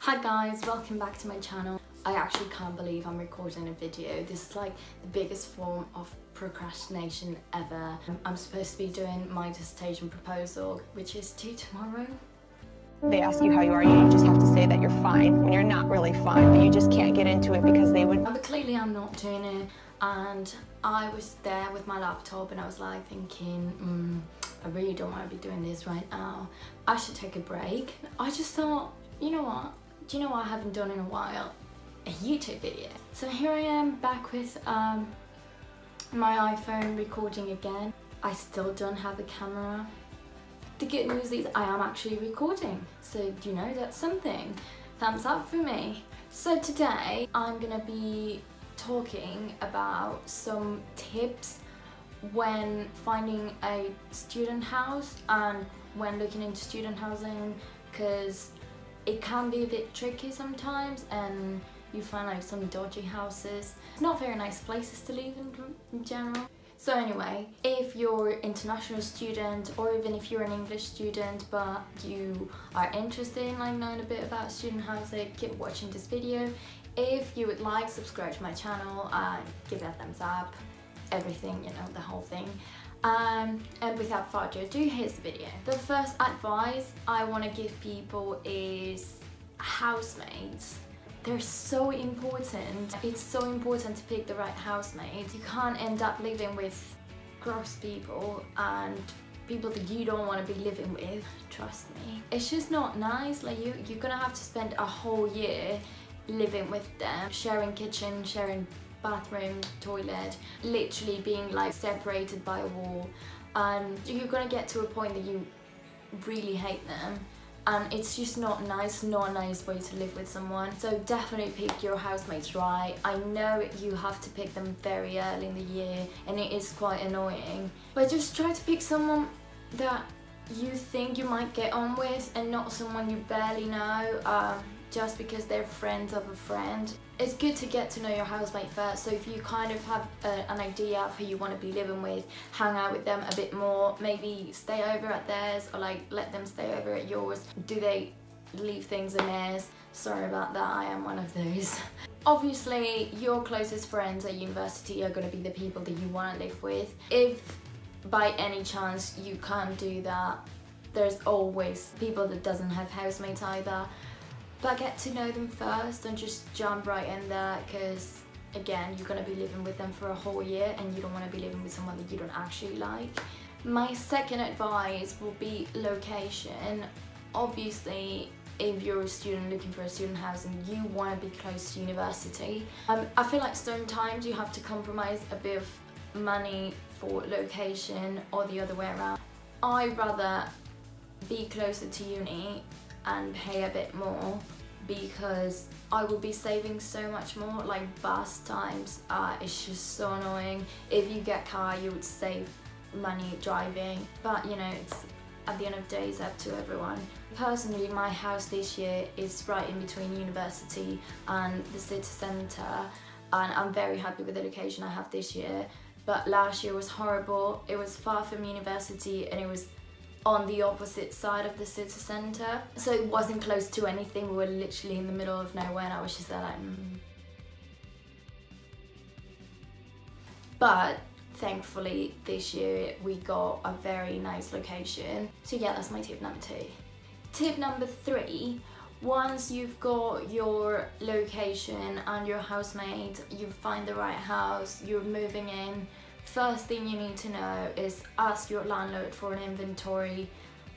Hi guys, welcome back to my channel. I actually can't believe I'm recording a video. This is like the biggest form of procrastination ever. I'm supposed to be doing my dissertation proposal, which is due tomorrow. They ask you how you are, you just have to say that you're fine when you're not really fine, but you just can't get into it because they would... But clearly I'm not doing it, and I was there with my laptop and I was like thinking, I really don't want to be doing this right now. I should take a break. I just thought, you know what? Do you know what I haven't done in a while? A YouTube video. So here I am back with my iPhone recording again. I still don't have a camera. The good news is I am actually recording. So you know, that's something. Thumbs up for me. So today I'm gonna be talking about some tips when finding a student house and when looking into student housing, because it can be a bit tricky sometimes and you find like some dodgy houses. Not very nice places to live in general. So anyway, if you're an international student or even if you're an English student but you are interested in like knowing a bit about student housing, keep watching this video. If you would like, subscribe to my channel and give it a thumbs up, everything, you know, the whole thing. And without further ado, here's the video. The first advice I want to give people is housemates. They're so important. It's so important to pick the right housemates. You can't end up living with gross people and people that you don't want to be living with. Trust me. It's just not nice. Like you're gonna have to spend a whole year living with them, sharing kitchen, sharing bathroom, toilet, literally being like separated by a wall, and you're gonna get to a point that you really hate them, and it's just not nice, not a nice way to live with someone. So definitely pick your housemates right. I know you have to pick them very early in the year and it is quite annoying, but just try to pick someone that you think you might get on with and not someone you barely know, just because they're friends of a friend. It's good to get to know your housemate first, so if you kind of have an idea of who you want to be living with, hang out with them a bit more, maybe stay over at theirs or like let them stay over at yours. Do they leave things a mess? Sorry about that, I am one of those. Obviously, your closest friends at university are going to be the people that you want to live with. If by any chance you can't do that, there's always people that doesn't have housemates either. But get to know them first and just jump right in there, because again, you're going to be living with them for a whole year and you don't want to be living with someone that you don't actually like. My second advice will be location. Obviously, if you're a student looking for a student housing, you want to be close to university. I feel like sometimes you have to compromise a bit of money for location or the other way around. I'd rather be closer to uni and pay a bit more, because I will be saving so much more. Like bus times, it's just so annoying. If you get a car, you would save money driving, but you know, it's at the end of the day, it's up to everyone. Personally, my house this year is right in between university and the city centre, and I'm very happy with the location I have this year. But last year was horrible. It was far from university and it was on the opposite side of the city centre, so it wasn't close to anything. We were literally in the middle of nowhere and I was just there like But thankfully this year we got a very nice location. So yeah, that's my tip number 2. Tip number 3, once you've got your location and your housemate, you find the right house, you're moving in, first thing you need to know is ask your landlord for an inventory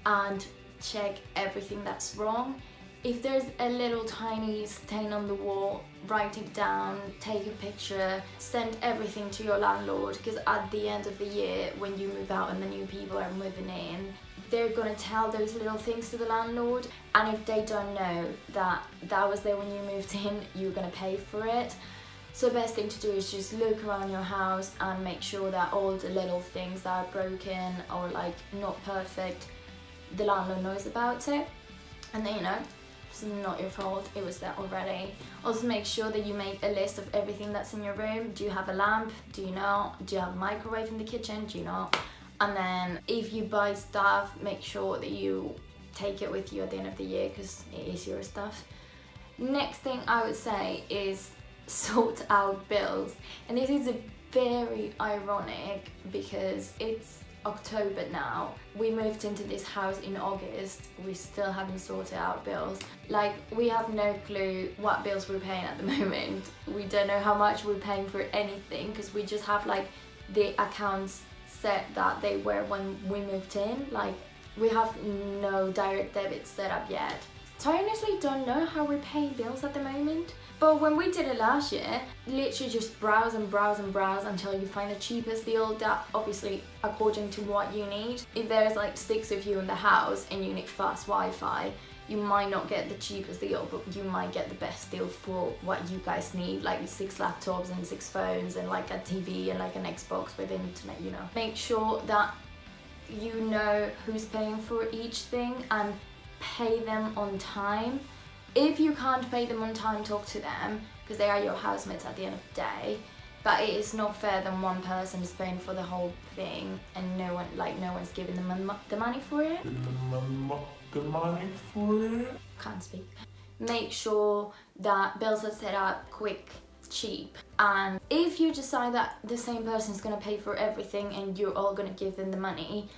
and check everything that's wrong. If there's a little tiny stain on the wall, write it down, take a picture, send everything to your landlord, because at the end of the year when you move out and the new people are moving in, they're gonna tell those little things to the landlord, and if they don't know that that was there when you moved in, you're gonna pay for it. So the best thing to do is just look around your house and make sure that all the little things that are broken or like not perfect, the landlord knows about it, and then you know, it's not your fault, it was there already. Also make sure that you make a list of everything that's in your room. Do you have a lamp? Do you not? Do you have a microwave in the kitchen? Do you not? And then if you buy stuff, make sure that you take it with you at the end of the year, because it is your stuff. Next thing I would say is sort out bills. And this is very ironic because it's October now. We moved into this house in August. We still haven't sorted out bills. Like, we have no clue what bills we're paying at the moment. We don't know how much we're paying for anything because we just have like the accounts set that they were when we moved in. Like, we have no direct debit set up yet. So I honestly don't know how we're paying bills at the moment. But when we did it last year, literally just browse and browse and browse until you find the cheapest deal that obviously according to what you need. If there's like 6 of you in the house and you need fast Wi-Fi, you might not get the cheapest deal, but you might get the best deal for what you guys need, like 6 laptops and 6 phones and like a TV and like an Xbox with internet, you know. Make sure that you know who's paying for each thing and pay them on time. If you can't pay them on time, talk to them because they are your housemates at the end of the day. But it is not fair that one person is paying for the whole thing and no one's giving them the money for it. The money for it? Can't speak. Make sure that bills are set up quick, cheap, and if you decide that the same person is going to pay for everything and you're all going to give them the money,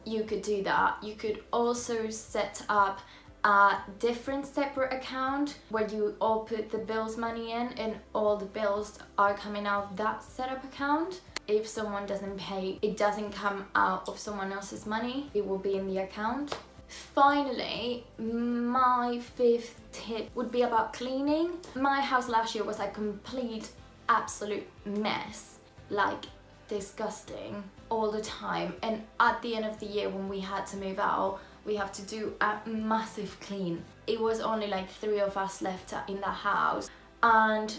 you could do that. You could also set up a different separate account where you all put the bills money in and all the bills are coming out of that setup account. If someone doesn't pay, it doesn't come out of someone else's money, it will be in the account. Finally, my 5th tip would be about cleaning. My house last year was a complete absolute mess, like disgusting all the time, and at the end of the year when we had to move out, we have to do a massive clean. It was only like 3 of us left in the house and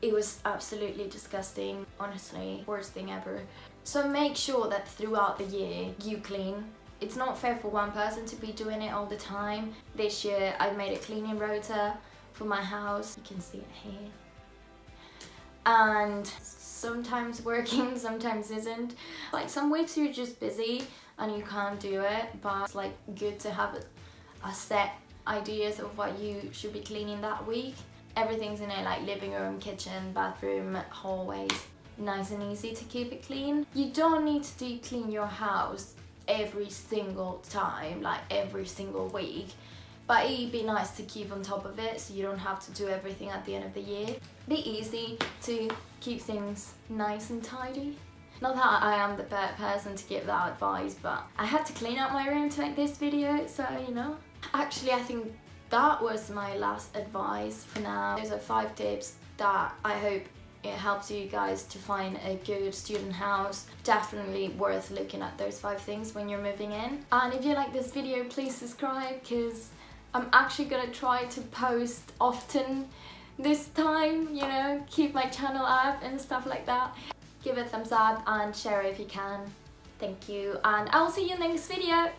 it was absolutely disgusting, honestly, worst thing ever. So make sure that throughout the year you clean. It's not fair for one person to be doing it all the time. This year I made a cleaning rota for my house. You can see it here. And sometimes working, sometimes isn't. Like some weeks you're just busy and you can't do it, but it's like good to have a set ideas of what you should be cleaning that week. Everything's in it, like living room, kitchen, bathroom, hallways. Nice and easy to keep it clean. You don't need to deep clean your house every single time, like every single week, but it'd be nice to keep on top of it so you don't have to do everything at the end of the year. Be easy to keep things nice and tidy. Not that I am the best person to give that advice, but I had to clean up my room to make this video, so you know. Actually, I think that was my last advice for now. Those are 5 tips that I hope it helps you guys to find a good student house. Definitely worth looking at those 5 things when you're moving in. And if you like this video, please subscribe because I'm actually gonna try to post often this time, you know, keep my channel up and stuff like that. Give it a thumbs up and share it if you can. Thank you, and I'll see you in the next video.